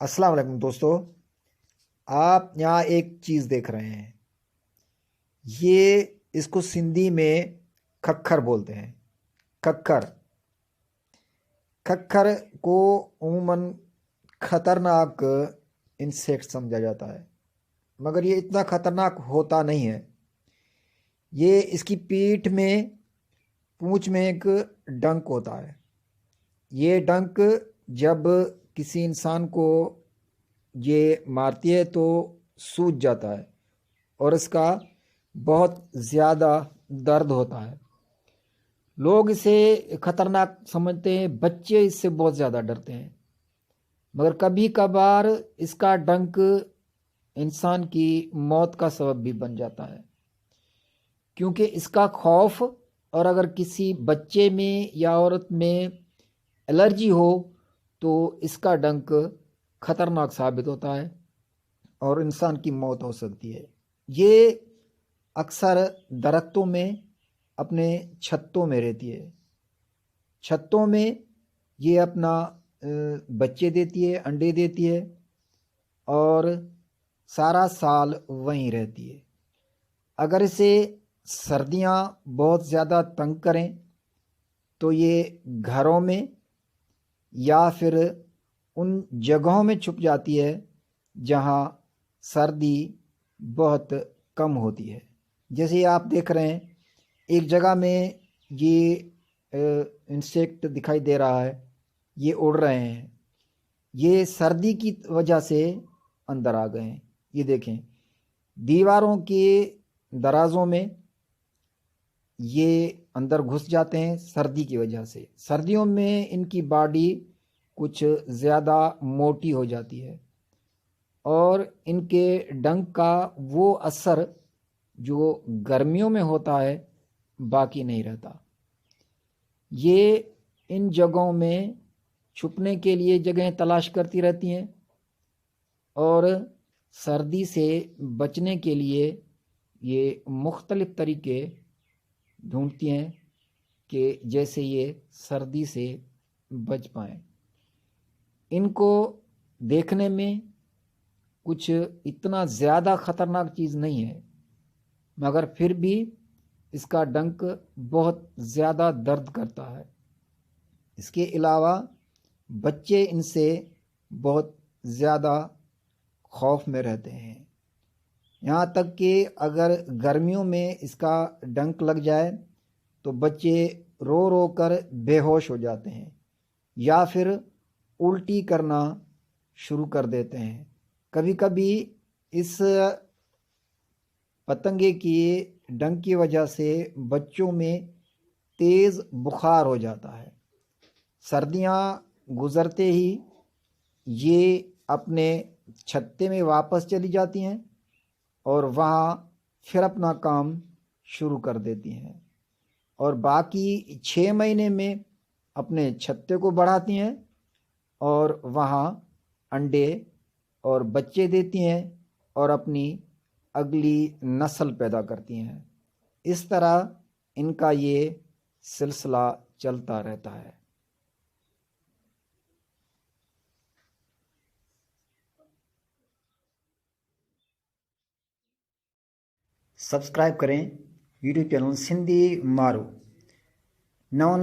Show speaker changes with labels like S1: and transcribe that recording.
S1: السلام علیکم دوستو، آپ یہاں ایک چیز دیکھ رہے ہیں۔ یہ اس کو سندھی میں ککھر بولتے ہیں۔ ککھر ککھر کو عموماً خطرناک انسیکٹ سمجھا جاتا ہے، مگر یہ اتنا خطرناک ہوتا نہیں ہے۔ یہ اس کی پیٹھ میں پونچھ میں ایک ڈنک ہوتا ہے۔ یہ ڈنک جب کسی انسان کو یہ مارتی ہے تو سوج جاتا ہے اور اس کا بہت زیادہ درد ہوتا ہے۔ لوگ اسے خطرناک سمجھتے ہیں، بچے اس سے بہت زیادہ ڈرتے ہیں، مگر کبھی کبھار اس کا ڈنک انسان کی موت کا سبب بھی بن جاتا ہے، کیونکہ اس کا خوف اور اگر کسی بچے میں یا عورت میں الرجی ہو تو اس کا ڈنک خطرناک ثابت ہوتا ہے اور انسان کی موت ہو سکتی ہے۔ یہ اکثر درختوں میں اپنے چھتوں میں رہتی ہے۔ چھتوں میں یہ اپنا بچے دیتی ہے، انڈے دیتی ہے اور سارا سال وہیں رہتی ہے۔ اگر اسے سردیاں بہت زیادہ تنگ کریں تو یہ گھروں میں یا پھر ان جگہوں میں چھپ جاتی ہے جہاں سردی بہت کم ہوتی ہے۔ جیسے آپ دیکھ رہے ہیں ایک جگہ میں یہ انسیکٹ دکھائی دے رہا ہے، یہ اڑ رہے ہیں۔ یہ سردی کی وجہ سے اندر آ گئے ہیں۔ یہ دیکھیں دیواروں کے درازوں میں یہ اندر گھس جاتے ہیں سردی کی وجہ سے۔ سردیوں میں ان کی باڈی کچھ زیادہ موٹی ہو جاتی ہے اور ان کے ڈنک کا وہ اثر جو گرمیوں میں ہوتا ہے باقی نہیں رہتا۔ یہ ان جگہوں میں چھپنے کے لیے جگہیں تلاش کرتی رہتی ہیں اور سردی سے بچنے کے لیے یہ مختلف طریقے ڈھونڈتی ہیں کہ جیسے یہ سردی سے بچ پائیں۔ ان کو دیکھنے میں کچھ اتنا زیادہ خطرناک چیز نہیں ہے، مگر پھر بھی اس کا ڈنک بہت زیادہ درد کرتا ہے۔ اس کے علاوہ بچے ان سے بہت زیادہ خوف میں رہتے ہیں، یہاں تک کہ اگر گرمیوں میں اس کا ڈنک لگ جائے تو بچے رو رو کر بے ہوش ہو جاتے ہیں یا پھر الٹی کرنا شروع کر دیتے ہیں۔ کبھی کبھی اس پتنگے کی ڈنک کی وجہ سے بچوں میں تیز بخار ہو جاتا ہے۔ سردیاں گزرتے ہی یہ اپنے چھتے میں واپس چلی جاتی ہیں اور وہاں پھر اپنا کام شروع کر دیتی ہیں اور باقی 6 مہینے میں اپنے چھتے کو بڑھاتی ہیں اور وہاں انڈے اور بچے دیتی ہیں اور اپنی اگلی نسل پیدا کرتی ہیں۔ اس طرح ان کا یہ سلسلہ چلتا رہتا ہے۔ سبسکرائب کریں یوٹیوب چینل سندھی مارو۔ نئون